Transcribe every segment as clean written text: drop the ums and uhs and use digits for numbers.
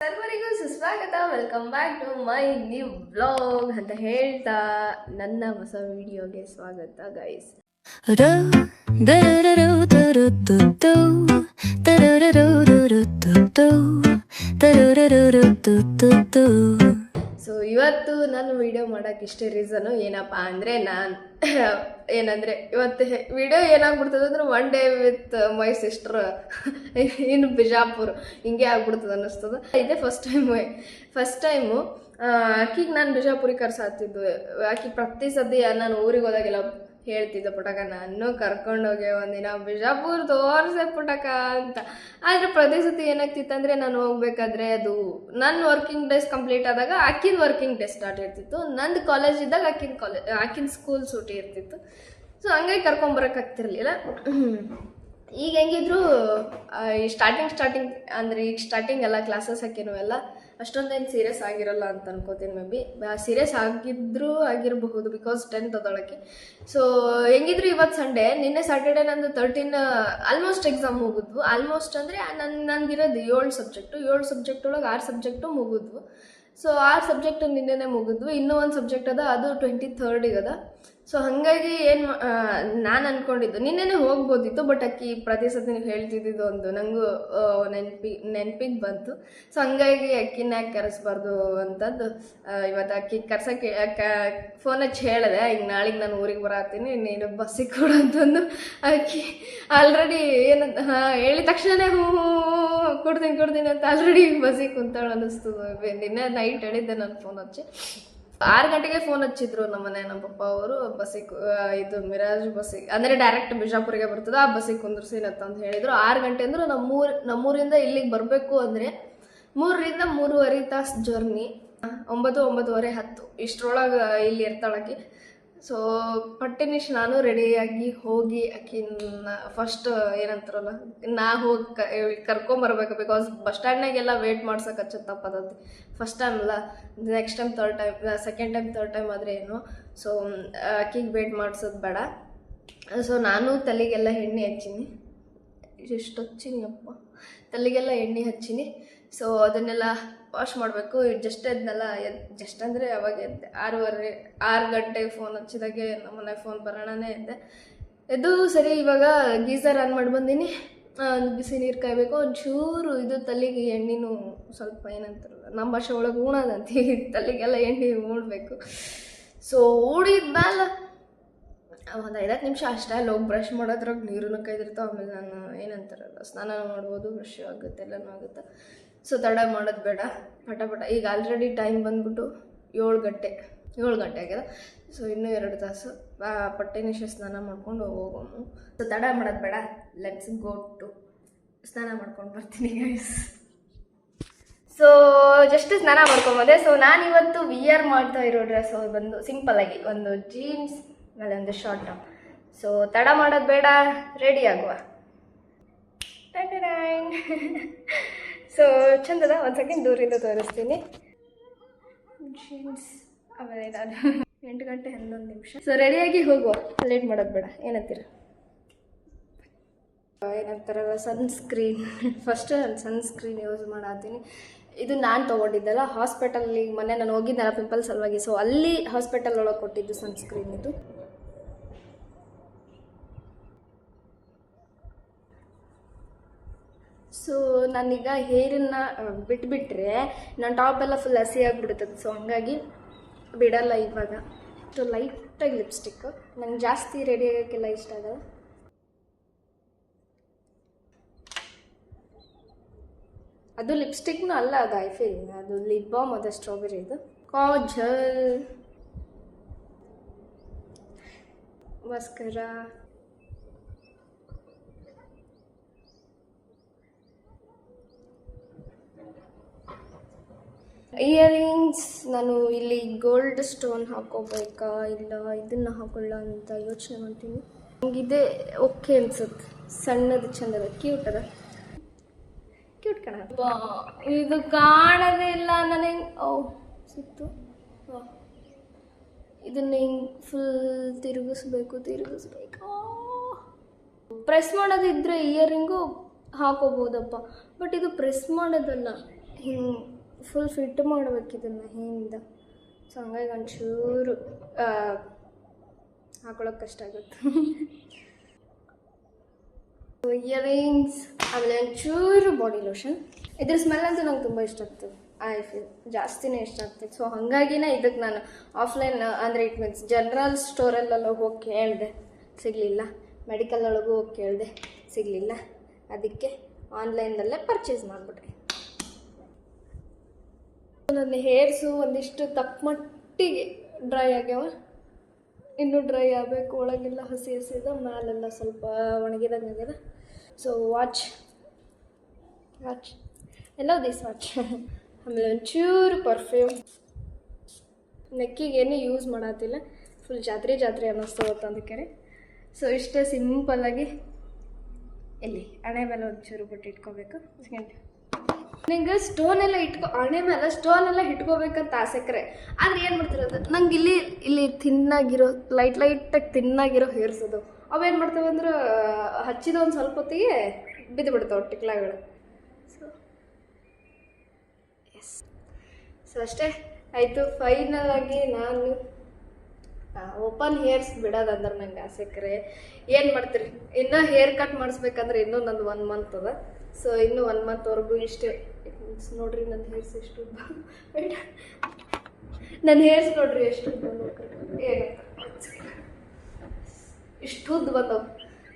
ಸರ್ವರಿಗೂ ಸುಸ್ವಾಗತ. Welcome back to my new vlog ಅಂತ ಹೇಳ್ತಾ ನನ್ನ ಹೊಸ ವಿಡಿಯೋಗೆ ಸ್ವಾಗತ ಗೈಸ್. ಸೊ ಇವತ್ತು ನಾನು ವಿಡಿಯೋ ಮಾಡೋಕ್ಕೆ ಇಷ್ಟೇ ರೀಸನು ಏನಪ್ಪ ಅಂದರೆ ಏನಂದರೆ ಇವತ್ತು ವಿಡಿಯೋ ಏನಾಗ್ಬಿಡ್ತದೆ ಅಂದ್ರೆ one day with my sister in Bijapur ಹಿಂಗೆ ಆಗ್ಬಿಡ್ತದೆ ಅನ್ನಿಸ್ತದೆ. ಇದೇ ಫಸ್ಟ್ ಟೈಮು ಆಕಿಗೆ ನಾನು ಬಿಜಾಪುರಿಗೆ ಕರ್ಸಾತಿದ್ದು. ಆಕಿಗೆ ಪ್ರತಿ ಸತಿ ನಾನು ಊರಿಗೆ ಹೋದಾಗೆಲ್ಲ ಹೇಳ್ತಿದ್ದೆ, ಪುಟಕ ನಾನು ಕರ್ಕೊಂಡೋಗಿ ಒಂದಿನ ಬಿಜಾಪುರ ತೋರಿಸೆ ಪುಟಕ ಅಂತ. ಆದರೆ ಪ್ರತಿ ಸತಿ ಏನಾಗ್ತಿತ್ತು ಅಂದರೆ ನಾನು ಹೋಗ್ಬೇಕಾದ್ರೆ ಅದು ನನ್ನ ವರ್ಕಿಂಗ್ ಡೇಸ್ ಕಂಪ್ಲೀಟ್ ಆದಾಗ ಆಕಿನ ವರ್ಕಿಂಗ್ ಡೇ ಸ್ಟಾರ್ಟ್ ಇರ್ತಿತ್ತು, ನಂದು ಕಾಲೇಜ್ ಇದ್ದಾಗ ಆಕಿನ ಸ್ಕೂಲ್ ಸೂಟಿ ಇರ್ತಿತ್ತು. ಸೊ ಹಂಗಾಗಿ ಕರ್ಕೊಂಬರೋಕ್ಕಾಗ್ತಿರ್ಲಿಲ್ಲ. ಈಗ ಹೆಂಗಿದ್ರು ಸ್ಟಾರ್ಟಿಂಗ್ ಅಂದರೆ ಈಗ ಸ್ಟಾರ್ಟಿಂಗ್ ಎಲ್ಲ ಕ್ಲಾಸಸ್ ಹಾಕಿನೋ ಎಲ್ಲ ಅಷ್ಟೊಂದೇನು ಸೀರಿಯಸ್ ಆಗಿರಲ್ಲ ಅಂತ ಅನ್ಕೋತೀನಿ. ಮೇ ಬಿ ಸೀರಿಯಸ್ ಆಗಿರಬಹುದು ಬಿಕಾಸ್ 10th ಅದೊಳಗೆ. ಸೊ ಹೆಂಗಿದ್ರು ಇವತ್ತು ಸಂಡೇ, ನಿನ್ನೆ ಸ್ಯಾಟರ್ಡೇ ನಂದು 13 ಆಲ್ಮೋಸ್ಟ್ ಎಕ್ಸಾಮ್ ಮುಗಿದ್ವು. ಆಲ್ಮೋಸ್ಟ್ ಅಂದರೆ ನನಗಿರೋದು 7 ಸಬ್ಜೆಕ್ಟ್ ಒಳಗೆ 6 ಸಬ್ಜೆಕ್ಟು ಮುಗಿದ್ವು. ಸೊ 6 ಸಬ್ಜೆಕ್ಟ್ ನಿನ್ನೆನೇ ಮುಗಿದ್ವು. ಇನ್ನೂ ಒಂದು ಸಬ್ಜೆಕ್ಟ್ ಅದ, ಅದು 23rd ಅದ. ಸೊ ಹಾಗಾಗಿ ಏನು ನಾನು ಅಂದ್ಕೊಂಡಿದ್ದು ನಿನ್ನೆನೇ ಹೋಗ್ಬೋದಿತ್ತು, ಬಟ್ ಅಕ್ಕಿ ಪ್ರತಿ ಸತಿ ನೀವು ಹೇಳ್ತಿದ್ದಿದ್ದು ಒಂದು ನನಗೂ ನೆನಪಿಗೆ ಬಂತು. ಸೊ ಹಂಗಾಗಿ ಅಕ್ಕಿನ ಕರೆಸ್ಬಾರ್ದು ಅಂತಂದು ಇವತ್ತು ಅಕ್ಕಿ ಕರ್ಸೋಕ್ಕೆ ಫೋನ್ ಹಚ್ಚಿ ಹೇಳಿದೆ, ಈಗ ನಾಳೆಗೆ ನಾನು ಊರಿಗೆ ಬರತ್ತೀನಿ, ನೀನು ಬಸ್ಸಿಗೆ ಕೊಡು ಅಂತಂದು. ಅಕ್ಕಿ ಆಲ್ರೆಡಿ ಏನಂತ ಹೇಳಿದ ತಕ್ಷಣವೇ ಕೊಡ್ತೀನಿ ಅಂತ ಆಲ್ರೆಡಿ ಬಸ್ಸಿಗೆ ಕುಂತಾಳು ಅನ್ನಿಸ್ತದೆ. ನಿನ್ನೆ ನೈಟ್ ಹೇಳಿದ್ದೆ ನಾನು ಫೋನ್ ಹಚ್ಚಿ. 6 ಗಂಟೆಗೆ ಫೋನ್ ಹಚ್ಚಿದ್ರು ನಮ್ಮ ಪಪ್ಪ ಅವರು, ಬಸ್ಸಿಗೆ ಇದು ಮಿರಾಜ್ ಬಸ್ಸಿಗೆ ಅಂದರೆ ಡೈರೆಕ್ಟ್ ಬಿಜಾಪುರಿಗೆ ಬರ್ತದೆ, ಆ ಬಸ್ಸಿಗೆ ಕುಂದ್ರಿಸಿನ ಅಂತ ಹೇಳಿದ್ರು. 6 ಗಂಟೆ ಅಂದ್ರೆ ನಮ್ಮೂರಿಂದ ಇಲ್ಲಿಗೆ ಬರಬೇಕು ಅಂದರೆ 3ರಿಂದ 3.5 ತಾಸು ಜರ್ನಿ. 9:30 10 ಇಷ್ಟರೊಳಗೆ ಇಲ್ಲಿ ಇರ್ತಾಳಕಿ. ಸೊ ಪಟ್ಟಿನಿಶ್ ನಾನು ರೆಡಿಯಾಗಿ ಹೋಗಿ ಆಕಿನ ಫಸ್ಟ್ ಏನಂತಾರಲ್ಲ ನಾ ಹೋಗಿ ಕರ್ಕೊಂಬರ್ಬೇಕು. ಬಿಕಾಸ್ ಬಸ್ ಸ್ಟ್ಯಾಂಡ್ನಾಗೆಲ್ಲ ವೇಟ್ ಮಾಡ್ಸೋಕೆ ಹಚ್ಚತ್ತ ಪದ್ಧತಿ. ಫಸ್ಟ್ ಟೈಮ್ ಅಲ್ಲ, next time second time third time ಆದರೆ ಏನು. ಸೊ ಆಕಿಗೆ ವೇಟ್ ಮಾಡಿಸೋದು ಬೇಡ. ಸೊ ನಾನು ತಲೆಗೆಲ್ಲ ಎಣ್ಣೆ ಹಚ್ಚೀನಿ. ಎಷ್ಟು ಹಚ್ಚೀನಿ ಅಪ್ಪ, ತಲೆಗೆಲ್ಲ ಎಣ್ಣೆ ಹಚ್ಚೀನಿ. ಸೊ ಅದನ್ನೆಲ್ಲ ವಾಶ್ ಮಾಡಬೇಕು. ಜಸ್ಟ್ ಅಂದರೆ ಅವಾಗ ಎದ್ದೆ 6 ಗಂಟೆಗೆ ಫೋನ್ ಹಚ್ಚಿದಾಗೆ ನಮ್ಮನೆ ಫೋನ್ ಬರೋಣನೇ ಎದ್ದು ಸರಿ ಇವಾಗ ಗೀಸರ್ ಆನ್ ಮಾಡಿ ಬಂದೀನಿ. ಬಿಸಿ ನೀರು ಕಾಯಬೇಕು, ಒಂಚೂರು ಇದು ತಲೆಗೆ ಎಣ್ಣೆನೂ ಸ್ವಲ್ಪ ಏನಂತಾರಲ್ಲ ನಮ್ಮ ಭಾಷೆ ಒಳಗೆ ಉಣೋದಂತೀವಿ, ತಲೆಗೆಲ್ಲ ಎಣ್ಣೆ ಉಣ್ಬೇಕು. ಸೊ ಊಡಿದ್ಮೇಲೆ ಒಂದು 5 ನಿಮಿಷ ಅಷ್ಟೇ ಅಲ್ಲಿ ಹೋಗಿ ಬ್ರಷ್ ಮಾಡೋದ್ರಾಗ ನೀರನ್ನು ಕಾಯ್ದಿರ್ತಾವೆ. ಆಮೇಲೆ ನಾನು ಏನಂತಾರಲ್ಲ ಸ್ನಾನ ಮಾಡ್ಬೋದು, ಬ್ರಷ್ ಆಗುತ್ತೆ, ಎಲ್ಲನೂ ಆಗುತ್ತೆ. ಸೊ ತಡ ಮಾಡೋದು ಬೇಡ, ಪಟ. ಈಗ ಆಲ್ರೆಡಿ ಟೈಮ್ ಬಂದ್ಬಿಟ್ಟು 7 ಗಂಟೆ ಆಗ್ಯದ. ಸೊ ಇನ್ನೂ 2 ತಾಸು ಪಟ್ಟೆನಿಶ ಸ್ನಾನ ಮಾಡ್ಕೊಂಡು ಹೋಗೋನು. ಸೊ ತಡ ಮಾಡೋದು ಬೇಡ, ಲೆಟ್ಸ್ ಗೋ ಟು ಸ್ನಾನ ಮಾಡ್ಕೊಂಡು ಬರ್ತೀನಿ ಗೈಸ್. ಸೊ ಜಸ್ಟ್ ಸ್ನಾನ ಮಾಡ್ಕೊಂಬಂದೆ. ಸೊ ನಾನಿವತ್ತು ವಿಯರ್ ಮಾಡ್ತಾ ಇರೋ ಡ್ರೆಸ್ ಬಂದು ಸಿಂಪಲ್ಲಾಗಿ ಒಂದು ಜೀನ್ಸ್ ಮೇಲೆ ಒಂದು ಶಾರ್ಟ್ ಟಾಪ್. ಸೊ ತಡ ಮಾಡೋದು ಬೇಡ, ರೆಡಿ ಆಗುವ. ಸೊ ಚಂದದ, ಒಂದು ಸೆಕೆಂಡ್ ದೂರಿಂದ ತೋರಿಸ್ತೀನಿ. ಜೀನ್ಸ್ ಆಮೇಲೆ ನಾನು 8 ಗಂಟೆ 11 ನಿಮಿಷ. ಸೊ ರೆಡಿಯಾಗಿ ಹೋಗುವ, ಲೇಟ್ ಮಾಡೋದು ಬೇಡ. ಏನಂತಾರಲ್ಲ ಸನ್ಸ್ಕ್ರೀನ್. ಫಸ್ಟ್ ನಾನು ಸನ್ಸ್ಕ್ರೀನ್ ಯೂಸ್ ಮಾಡತ್ತೀನಿ. ಇದು ನಾನು ತೊಗೊಂಡಿದ್ದಲ್ಲ ಹಾಸ್ಪಿಟಲ್ಲಿಗೆ, ಮೊನ್ನೆ ನಾನು ಹೋಗಿದ್ದೆಲ್ಲ ಪಿಂಪಲ್ಸ್ ಸಲುವಾಗಿ. ಸೊ ಅಲ್ಲಿ ಹಾಸ್ಪಿಟಲ್ ಒಳಗೆ ಕೊಟ್ಟಿದ್ದು ಸನ್ಸ್ಕ್ರೀನ್ ಇದು. ಸೊ ನಾನೀಗ ಹೇರನ್ನು ಬಿಟ್ಬಿಟ್ರೆ ನನ್ನ ಟಾಪ್ ಎಲ್ಲ ಫುಲ್ ಹಸಿ ಆಗಿಬಿಡ್ತದೆ. ಸೊ ಹಂಗಾಗಿ ಬಿಡಲ್ಲ ಇವಾಗ. ಸೊ ಲೈಟಾಗಿ ಲಿಪ್ಸ್ಟಿಕ್, ನಂಗೆ ಜಾಸ್ತಿ ರೆಡಿ ಆಗೋಕ್ಕೆಲ್ಲ ಇಷ್ಟ ಆಗಲ್ಲ. ಅದು ಲಿಪ್ಸ್ಟಿಕ್ನೂ ಅಲ್ಲ, ಅದು ಐಫೇಲ್, ಅದು ಲಿಪ್ ಬಾಮ್, ಅದು ಸ್ಟ್ರಾಬೆರಿ. ಇದು ಕಾಜಲ್, ಮಸ್ಕರ, ಇಯರಿಂಗ್ಸ್. ನಾನು ಇಲ್ಲಿ ಗೋಲ್ಡ್ ಸ್ಟೋನ್ ಹಾಕೋಬೇಕಾ ಇಲ್ಲ ಇದನ್ನು ಹಾಕೊಳ್ಳ ಅಂತ ಯೋಚನೆ ಮಾಡ್ತೀನಿ. ನನಗಿದೆ ಓಕೆ ಅನ್ಸುತ್ತೆ, ಸಣ್ಣದು ಚಂದದ, ಕ್ಯೂಟ್ ಕಾಣ. ಇದು ಕಾಣೋದೇ ಇಲ್ಲ ನನಗೆ. ಸಿಕ್ತು. ಇದನ್ನ ಹಿಂಗೆ ಫುಲ್ ತಿರುಗಿಸ್ಬೇಕು. ಪ್ರೆಸ್ ಮಾಡೋದಿದ್ರೆ ಇಯರಿಂಗು ಹಾಕೋಬೋದಪ್ಪ, ಬಟ್ ಇದು ಪ್ರೆಸ್ ಮಾಡೋದಲ್ಲ, ಹಿಂಗೆ ಫುಲ್ ಫಿಟ್ ಮಾಡ್ಬೇಕು ಇದನ್ನು ಹಿಂದೆ. ಸೊ ಹಂಗಾಗಿ ಒಂಚೂರು ಹಾಕೊಳ್ಳೋಕೆ ಕಷ್ಟ ಆಗುತ್ತೆ. ಇಯರಿಂಗ್ಸ್, ಆಮೇಲೆ ಒಂಚೂರು ಬಾಡಿ ಲೋಷನ್. ಇದ್ರ ಸ್ಮೆಲ್ ಅಂತೂ ನಂಗೆ ತುಂಬ ಇಷ್ಟ ಆಗ್ತದೆ. ಐ ಫೀಲ್ ಜಾಸ್ತಿನೇ ಇಷ್ಟ ಆಗ್ತದೆ. ಸೊ ಹಾಗಾಗಿನೇ ಇದಕ್ಕೆ ನಾನು ಆಫ್ಲೈನ್ ಅಂದರೆ ಇಟ್ ಮೀನ್ಸ್ ಜನರಲ್ ಸ್ಟೋರಲ್ಲೆಲ್ಲ ಹೋಗಿ ಕೇಳಿದೆ, ಸಿಗಲಿಲ್ಲ. ಮೆಡಿಕಲ್ ಒಳಗೂ ಹೋಗಿ ಕೇಳಿದೆ, ಸಿಗಲಿಲ್ಲ. ಅದಕ್ಕೆ ಆನ್ಲೈನಲ್ಲೇ ಪರ್ಚೇಸ್ ಮಾಡಿಬಿಟ್ರಿ. ನನ್ನ ಹೇರ್ಸು ಒಂದಿಷ್ಟು ತಕ್ಕ ಮಟ್ಟಿಗೆ ಡ್ರೈ ಆಗ್ಯಾವ. ಇನ್ನೂ ಡ್ರೈ ಆಗಬೇಕು. ಒಳಗೆಲ್ಲ ಹಸಿ ಹಸಿ ಇದೆ, ಮ್ಯಾಲೆಲ್ಲ ಸ್ವಲ್ಪ ಒಣಗಿದಂಗೆ ಆಗ್ಯದ. So watch yellow this watch. ಆಮೇಲೆ ಒಂಚೂರು ಪರ್ಫ್ಯೂಮ್. ನೆಕ್ಕಿಗೆ ಏನೂ ಯೂಸ್ ಮಾಡತ್ತಿಲ್ಲ, ಫುಲ್ ಜಾತ್ರೆ ಅನ್ನಿಸ್ತವತ್ತು ಅದಕ್ಕೆ. ಸೊ ಇಷ್ಟೇ ಸಿಂಪಲ್ಲಾಗಿ. ಎಲ್ಲಿ ಹಣೆ ಮೇಲೆ ಒಂಚೂರು ಬಿಟ್ಟು ಇಟ್ಕೋಬೇಕು. ನಿಂಗೆ ಸ್ಟೋನ್ ಎಲ್ಲ ಹಣೆ ಮೇಲೆ ಸ್ಟೋನ್ ಎಲ್ಲ ಇಟ್ಕೋಬೇಕಂತ ಆಸೆಕ್ರೆ. ಆದರೆ ಏನು ಮಾಡ್ತಿರೋದು, ನಂಗೆ ಇಲ್ಲಿ ತಿನ್ನಾಗಿರೋ ಲೈಟಾಗಿ ತಿನ್ನಾಗಿರೋ ಹೇರ್ಸ್ ಅದು ಅವೇನು ಮಾಡ್ತಾವೆ ಅಂದ್ರೆ ಹಚ್ಚಿದ ಒಂದು ಸ್ವಲ್ಪ ಹೊತ್ತಿಗೆ ಬಿದ್ದು ಬಿಡ್ತಾವೆ ಟಿಕ್ಲಾಗಳು. ಸೊ ಅಷ್ಟೇ ಆಯಿತು. ಫೈನಲ್ ಆಗಿ ನಾನು ಓಪನ್ ಹೇರ್ಸ್ ಬಿಡೋದಂದ್ರೆ ನಂಗೆ ಆಸೆಕ್ರೆ. ಏನು ಮಾಡ್ತೀರಿ, ಇನ್ನೂ ಹೇರ್ ಕಟ್ ಮಾಡಿಸ್ಬೇಕಂದ್ರೆ ಇನ್ನೂ ನಂದು 1 ಮಂತ್ ಅದ. ಸೊ ಇನ್ನೂ 1 ಮಂತ್ವರೆಗೂ ಇಷ್ಟೇ. ನೋಡ್ರಿ ನನ್ನ ಹೇರ್ಸ್ ಎಷ್ಟು ನನ್ನ ಹೇರ್ಸ್ ನೋಡ್ರಿ ಎಷ್ಟು ಇಷ್ಟು ಉದ್ದ ಬಂದವು.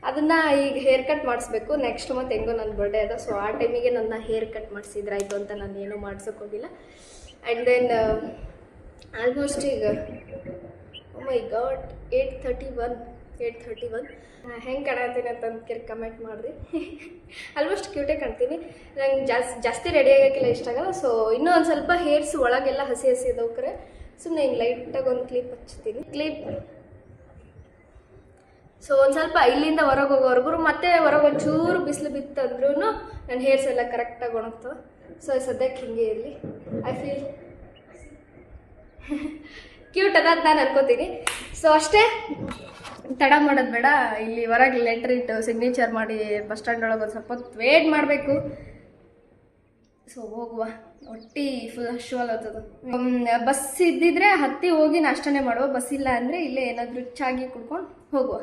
ಅದನ್ನು ಈಗ ಹೇರ್ ಕಟ್ ಮಾಡಿಸ್ಬೇಕು. ನೆಕ್ಸ್ಟ್ ಮಂತ್ ಹೆಂಗೋ ನನ್ನ ಬರ್ಡೇ ಅದ. ಸೊ ಆ ಟೈಮಿಗೆ ನನ್ನ ಹೇರ್ ಕಟ್ ಮಾಡಿಸಿದ್ರಾಯ್ತು ಅಂತ ನಾನು ಏನೂ ಮಾಡ್ಸೋಕೆ ಹೋಗಿಲ್ಲ. ಆ್ಯಂಡ್ ದೆನ್ ಆಲ್ಮೋಸ್ಟ್ ಈಗ ಮೈ ಗಾಡ್ 8:31 ಹೆಂಗೆ ಕಾಣತ್ತೀನಿ ಅಂತ ಕಮೆಂಟ್ ಮಾಡಿರಿ. ಆಲ್ಮೋಸ್ಟ್ ಕ್ಯೂಟೇ ಕಾಣ್ತೀನಿ. ನಂಗೆ ಜಾಸ್ತಿ ರೆಡಿ ಆಗೋಕ್ಕೆಲ್ಲ ಇಷ್ಟ ಆಗಲ್ಲ. ಸೊ ಇನ್ನೂ ಒಂದು ಸ್ವಲ್ಪ ಹೇರ್ಸ್ ಒಳಗೆಲ್ಲ ಹಸಿ ಇದಾವ್ರೆ. ಸುಮ್ಮನೆ ಹಿಂಗೆ ಲೈಟಾಗಿ ಒಂದು ಕ್ಲಿಪ್ ಹಚ್ತೀನಿ. ಸೊ ಒಂದು ಸ್ವಲ್ಪ ಇಲ್ಲಿಂದ ಹೊರಗೆ ಹೋಗೋವರೆಗೂ ಮತ್ತೆ ಹೊರಗೆ ಒಂಚೂರು ಬಿಸಿಲು ಬಿತ್ತಂದ್ರೂ ನನ್ನ ಹೇರ್ಸ್ ಎಲ್ಲ ಕರೆಕ್ಟಾಗಿ ಒಣಗ್ತವೆ. ಸೊ ಸದ್ಯಕ್ಕೆ ಹಿಂಗೆ ಇರಲಿ. ಐ ಫೀಲ್ ಕ್ಯೂಟ್ ಅದ ಅಂತ ನಾನು ಅನ್ಕೋತೀನಿ. ಸೊ ಅಷ್ಟೇ, ತಡ ಮಾಡೋದು ಬೇಡ. ಇಲ್ಲಿ ಹೊರಗೆ ಲೆಟ್ರ್ ಇಟ್ಟು ಸಿಗ್ನೇಚರ್ ಮಾಡಿ ಬಸ್ ಸ್ಟ್ಯಾಂಡ್ ಒಳಗೆ ಒಂದು ಸ್ವಲ್ಪ ಹೊತ್ತು ವೇಟ್ ಮಾಡಬೇಕು. ಸೊ ಹೋಗುವ, ಒಟ್ಟಿ ಫುಲ್ ಹಶ್ವಲ್ ಆಗ್ತದೆ. ಬಸ್ ಇದ್ದಿದ್ರೆ ಹತ್ತಿ ಹೋಗಿ ನಾಷ್ಟನೇ ಮಾಡುವ. ಬಸ್ ಇಲ್ಲ ಅಂದರೆ ಇಲ್ಲೇ ಏನಾದರೂ ಚಾಗಿ ಕುಡ್ಕೊಂಡು ಹೋಗುವ.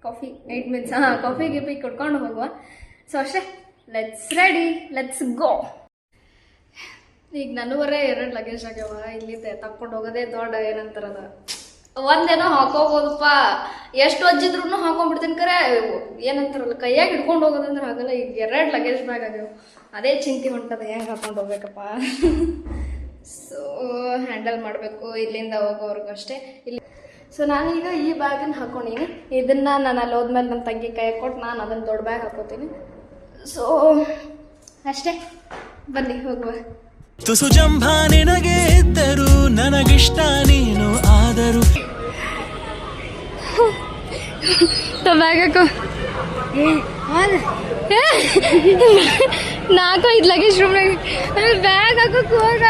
ಕಾಫಿ 8 ಮಿನಿಟ್ಸ್ ಕಾಫಿ ಗಿಫಿ ಕುಡ್ಕೊಂಡು ಹೋಗುವ. ಸೊ ಅಷ್ಟೇ, ಲೆಟ್ಸ್ ಗೋ. ಈಗ ನನವರೇ 2 ಲಗೇಜ್ ಆಗ್ಯಾವ. ಇಲ್ಲಿದ್ದೆ ತಕ್ಕೊಂಡು ಹೋಗೋದೇ ದೊಡ್ಡ ಏನಂತಾರದ. ಒಂದೇನೋ ಹಾಕೋಬೋದಪ್ಪ, ಎಷ್ಟು ಒಜ್ಜಿದ್ರು ಹಾಕೊಂಡ್ಬಿಡ್ತೀನಿ. ಕರೆ ಏನಂತಾರಲ್ಲ, ಕೈಯಾಗಿ ಹಿಡ್ಕೊಂಡು ಹೋಗೋದಂದ್ರೆ ಆಗಲ್ಲ. ಈಗ 2 ಲಗೇಜ್ ಬ್ಯಾಗ್ ಆಗ್ಯಾವ. ಅದೇ ಚಿಂತೆ ಹೊಂಟದ, ಹೆಂಗೆ ಹಾಕೊಂಡು ಹೋಗ್ಬೇಕಪ್ಪ. ಸೊ ಹ್ಯಾಂಡಲ್ ಮಾಡಬೇಕು ಇಲ್ಲಿಂದ ಹೋಗೋವರೆಗೂ ಅಷ್ಟೇ. ಇಲ್ಲಿ ಸೊ ನಾನೀಗ ಈ ಬ್ಯಾಗನ್ನು ಹಾಕ್ಕೊಂಡೀನಿ. ಇದನ್ನು ನಾನು ಅಲ್ಲಿ ಹೋದ್ಮೇಲೆ ನನ್ನ ತಂಗಿ ಕೈ ಕೊಟ್ಟು ನಾನು ಅದನ್ನು ದೊಡ್ಡ ಬ್ಯಾಗ್ ಹಾಕೋತೀನಿ. ಸೊ ಅಷ್ಟೇ, ಬನ್ನಿ ಹೋಗುವ. ತುಸು ಜಂಭ ನಿನಗೆ ಇದ್ದರು ನನಗಿಷ್ಟ ನೀನು ಆದರೂ. ಬ್ಯಾಗ್ ಹಾಕೋ. 4-5 ಲಗೇಜ್ ರೂಮ್ನಾಗ ಬ್ಯಾಗ್ ಹಾಕೋಕೆ ಹೋಗ.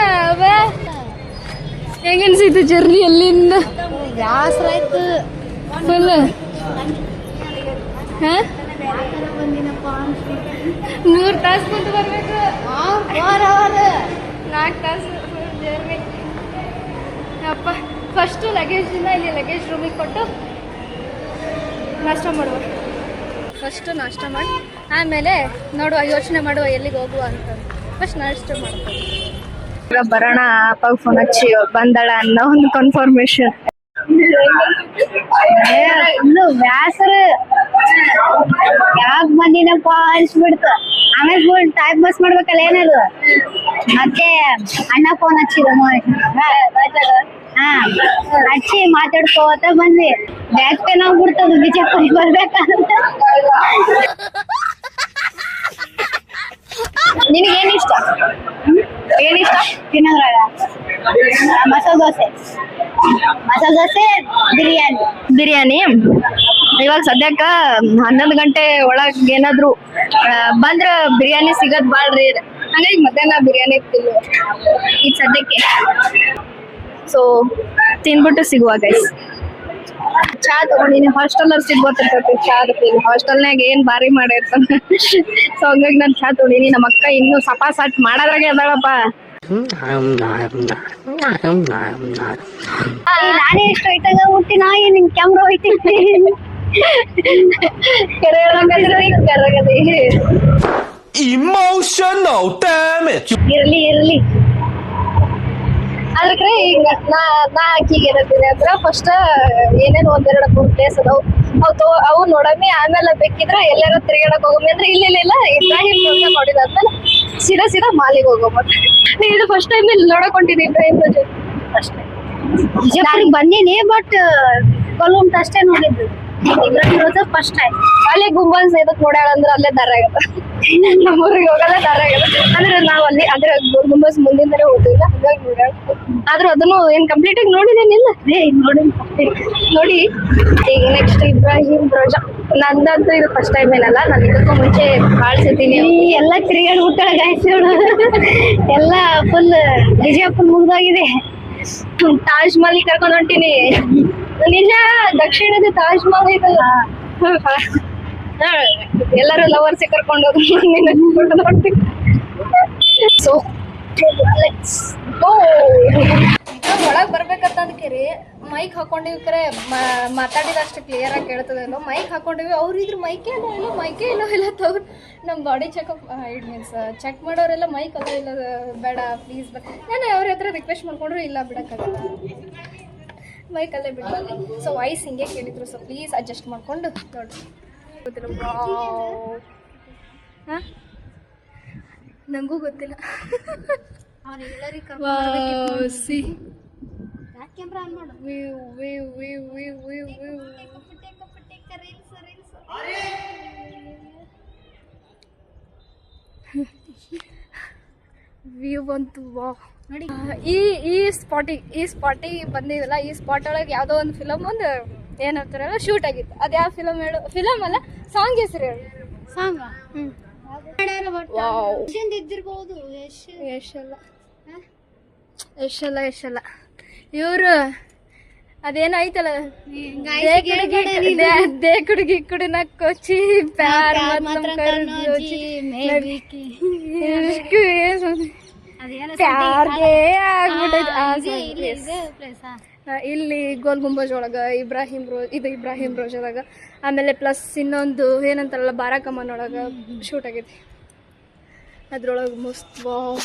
ಹೆಂಗನ್ಸಿತ್ತು ಜರ್ನಿ ಅಲ್ಲಿಂದ? ಬ್ಯಾಸರ ಆಯ್ತು ಫುಲ್. ಹಾಂ 3 ತಾಸು ಕುಂತು ಬರ್ಬೇಕು. 4 ತಾಸು ಜರ್ನಿ ಅಪ್ಪ. ಫಸ್ಟು ಲಗೇಜಿಂದ ಇಲ್ಲಿ ಲಗೇಜ್ ರೂಮಿಗೆ ಕೊಟ್ಟು ನಾಷ್ಟ ಮಾಡುವ. ಫಸ್ಟು ನಾಷ್ಟ ಮಾಡಿ ಆಮೇಲೆ ನೋಡುವ, ಯೋಚನೆ ಮಾಡುವ ಎಲ್ಲಿಗೆ ಹೋಗುವ ಅಂತ. ಫಸ್ಟ್ ನಾಷ್ಟ ಮಾಡ್ತೀವಿ. ಈಗ ಬರೋಣ, ಅಪ್ಪಾಗ ಫೋನ್ ಹಚ್ಚಿ ಬಂದಳ ಅನ್ನೋ ಒಂದು ಕನ್ಫರ್ಮೇಶನ್. ಇನ್ನು ಬ್ಯಾಸರ ಯಾಕೆ ಬಂದಿನಪ್ಪ ಅನ್ಸ್ಬಿಡ್ತ. ಆಮೇಲೆ ಫುಲ್ ಟೈಮ್ ಪಾಸ್ ಮಾಡ್ಬೇಕಲ್ಲ ಏನದು. ಮತ್ತೆ ಅಣ್ಣ ಫೋನ್ ಹಚ್ಚಿದ ಹಚ್ಚಿ ಮಾತಾಡ್ಕೋತ ಬಂದ್ವಿ. ಬ್ಯಾಗ್ ಪೇನ್ ಆಗ್ಬಿಡ್ತದ ಬಿಜಾಪುರಿಗೆ ಬರ್ಬೇಕಂತ. ನಿನಗೆ ಏನಿಷ್ಟ ತಿನ್ನೋದ್ರಾಗ? ಮಸಾಲೆ ದೋಸೆ ಬಿರಿಯಾನಿ. ಇವಾಗ ಸದ್ಯಕ್ಕ 11 ಗಂಟೆ ಒಳಗೆ ಏನಾದ್ರು ಬಂದ್ರೆ ಬಿರಿಯಾನಿ ಸಿಗೋದು ಭಾಳ ರೇರ್. ಹಂಗಾಗಿ ಮಧ್ಯಾಹ್ನ ಬಿರಿಯಾನಿ ತಿನ್ನು ಈಗ ಸದ್ಯಕ್ಕೆ. ಸೊ ತಿನ್ಬಿಟ್ಟು ಸಿಗುವ ಗೈಸ್. ಚಾ ತಗೊಂಡಿನಿ. ಹಾಸ್ಟೆಲ್ನವ್ರು ಸಿಗ್ಬೋತಿರ್ತೈತಿ ಚಾದ ಹಾಸ್ಟೆಲ್ನಾಗ ಏನ್ ಬಾರಿ ಮಾಡಿರ್ತಾನ. ಸೊ ಹಂಗಾಗಿ ನಾನು ಚಾ ತಗೊಂಡಿನಿ. ನಮ್ಮ ಅಕ್ಕ ಇನ್ನು ಸಪಾಸಾಟ್ ಮಾಡೋದ್ರಾಗೆ ಅದಾಳಪ್ಪ. ನಾನೇ ಎಷ್ಟು ಐಟಾಗ ಹುಟ್ಟಿನ ನಿನ್ ಕ್ಯಾಮ್ರಾ ಹೋಯ್ತೈತಿ ಕರೆ ಕರಗದೆ Emotional damage. ಇರ್ಲಿ ಅದಕ್ಕೆ ಈಗ ನಾ ಆಕಿಗೆ ಏನಂತೀನಿ ಅಂದ್ರೆ ಫಸ್ಟ್ ಏನೇನು ಒಂದೆರಡು ಮೂರು ಪ್ಲೇಸ್ ಅದಾವು ಅವು ನೋಡಮ್ಮಿ ಆಮೇಲೆ ಬೇಕಿದ್ರೆ ಎಲ್ಲಾರ ತಿರುಗಾಡಕ್ ಹೋಗಮ್ಮಿ ಅಂದ್ರೆ ಇಲ್ಲ ಇಬ್ರಾಹಿಂ ರೋಜ ನೋಡಿದಾದ್ಮೇಲೆ ಸೀದಾ ಮಾಲಿಗೆ ಹೋಗಮ್ಮ ಇದು ಫಸ್ಟ್ ಟೈಮ್ ಇಲ್ಲಿ ನೋಡಕ್ ಹೊಂಟಿನಿ ಇಬ್ರಾಹಿಂ ರೋಜ ಫಸ್ಟ್ ಬಿಜಾಪುರಿಗೆ ಬಂದೀನಿ ಬಟ್ ಕೊಲ್ಲುಂಟ ಅಷ್ಟೇ ನೋಡಿದ್ದು ಇಬ್ರಾಹಿಂ ರೋಜ ಫಸ್ಟ್ ಟೈಮ್ ಅಲ್ಲೇ ಗುಂಬಲ್ ಸೇದಕ್ ನೋಡ್ಯಾಳ ಅಂದ್ರೆ ಅಲ್ಲೇ ದಾರ ಆಗತ್ತ ನಮ್ಮೂರಿಗೆ ಹೋಗಲ್ಲ ದಾರ ಆಗತ್ತ ಅಂದ್ರೆ ನಾವ್ ಅಲ್ಲಿ ಅದ್ರ ಗುಂಬಸ್ ಮುಂದಿಂದನೇ ಹೋದಿಲ್ಲ ಹಂಗಾಗಿ ನೋಡ್ಯಾಳ ಆದ್ರೂ ಅದನ್ನು ಏನ್ ಕಂಪ್ಲೀಟ್ ಆಗಿ ನೋಡಿದೇನಿಲ್ಲ ನೋಡಿ ಈಗ ನೆಕ್ಸ್ಟ್ ಇಬ್ರಾಹಿಂ ರೋಜಾ ನಂದಂತೂ ಇದು ಫಸ್ಟ್ ಟೈಮ್ ಏನಲ್ಲ ನಾನು ಇದಕ್ಕೂ ಮುಂಚೆ ಭಾಳ ಸತೀನಿ ಎಲ್ಲ ತಿರುಗಾಡಿ ಬಿಟ್ಟಾಳ ಗಾಯಸೋಳು ಎಲ್ಲ ಫುಲ್ ಬಿಜಾಪುರ್ ಮುಗ್ದೋಗಿದೆ ತಾಜ್ ಮಹಲ್ ಕರ್ಕೊಂಡ್ ಹೊಂಟೀನಿ ನಿಜ ದಕ್ಷಿಣದ ತಾಜ್ ಮಹಲ್ ಐತಲ್ಲ ಎಲ್ಲರೂ ಲವರ್ಸ್ ಕರ್ಕೊಂಡು ಹೋಗಿ ಸೊ ಒಳಗ್ ಬರ್ಬೇಕಂತ ರೀ ಮೈಕ್ ಹಾಕೊಂಡಿವಿ ಕರೆ ಮಾತಾಡಿದಷ್ಟು ಕ್ಲಿಯರ್ ಆಗಿ ಕೇಳ್ತದಲ್ಲ ಮೈಕ್ ಹಾಕೊಂಡಿವಿ ಅವ್ರು ಇದ್ರ ಮೈಕೇ ಇಲ್ಲ ತವ್ರು ನಮ್ಮ body checkup it means check ಮಾಡೋರೆಲ್ಲ ಮೈಕ್ ಅಲ್ಲ ಇಲ್ಲ ಬೇಡ ಪ್ಲೀಸ್ ನಾನು ಅವ್ರ ಹತ್ರ ರಿಕ್ವೆಸ್ಟ್ ಮಾಡ್ಕೊಂಡ್ರು ಇಲ್ಲ ಬಿಡಕ್ಕಾಗಲ್ಲ ಮೈಕಲ್ಲೇ ಬಿಡಲ್ಲ ಸೊ ವಾಯ್ಸ್ ಹಿಂಗೆ ಕೇಳಿದ್ರು ಸೊ ಪ್ಲೀಸ್ ಅಡ್ಜಸ್ಟ್ ಮಾಡ್ಕೊಂಡು ನೋಡ್ರಿ ಹಾಂ ನನಗೂ ಗೊತ್ತಿಲ್ಲ ಸಿ ಕ್ಯಾಮ್ರಾ ಆನ್ ಮಾಡು ವ್ಯೂ ಬಂತು ವಾ ನೋಡಿ ಈ ಸ್ಪಾಟಿಗೆ ಬಂದಿವಲ್ಲ ಈ ಸ್ಪಾಟ್ ಒಳಗೆ ಯಾವುದೋ ಒಂದು ಫಿಲಮ್ ಒಂದು ಏನಂತಾರಲ್ಲ ಶೂಟ್ ಆಗಿತ್ತು ಅದು ಯಾವ ಫಿಲಮ್ ಹೇಳು ಫಿಲಮ್ ಅಲ್ಲ ಸಾಂಗ್ ಹೆಸರು ಹೇಳು ಸಾಂಗ್ ವಾವ್ ಇದ್ದಿರ್ಬೋದು ಯಶಲ್ಲ ಇವರು ಅದೇನಾಯ್ತಲ್ಲ ದೇಕುಡು ಗಿಕ್ಕುಡು ನಕ್ಕೋಚಿ ಪ್ಯಾರ್ ಪ್ಯಾರ್ಗೆ ಆಗ್ಬಿಟ್ಟೈತೆ ಇಲ್ಲಿ ಗೋಲ್ ಗುಂಬಜ್ ಒಳಗ ಇಬ್ರಾಹಿಂ ರೋಜಾದಾಗ ಆಮೇಲೆ ಪ್ಲಸ್ ಇನ್ನೊಂದು ಏನಂತಾರಲ್ಲ ಬಾರಾಕಮ್ಮನ್ ಒಳಗ ಶೂಟ್ ಆಗೈತಿ ಅದ್ರೊಳಗೆ ಮಸ್ತ್ wow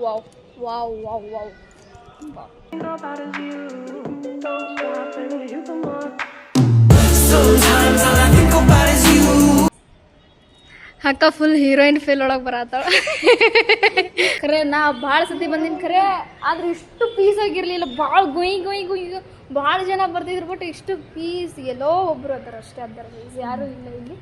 wow wow wow wow ಅಕ್ಕ ಫುಲ್ ಹೀರೋಯಿನ್ ಫೀಲ್ ಒಳಗೆ ಬರತ್ತಾಳ ಖರೆ ನಾ ಭಾಳ ಸತಿ ಬಂದಿನಿ ಖರೆ ಆದ್ರೆ ಇಷ್ಟು ಪೀಸ್ ಆಗಿರ್ಲಿಲ್ಲ ಭಾಳ ಗುಯ್ ಭಾಳ ಜನ ಬರ್ತಿದ್ರು ಬಟ್ ಇಷ್ಟು ಪೀಸ್ ಎಲ್ಲೋ ಒಬ್ರು ಅದಾರ ಅಷ್ಟೇ ಅದಾರ ಯಾರು ಇಲ್ಲ ಇಲ್ಲಿ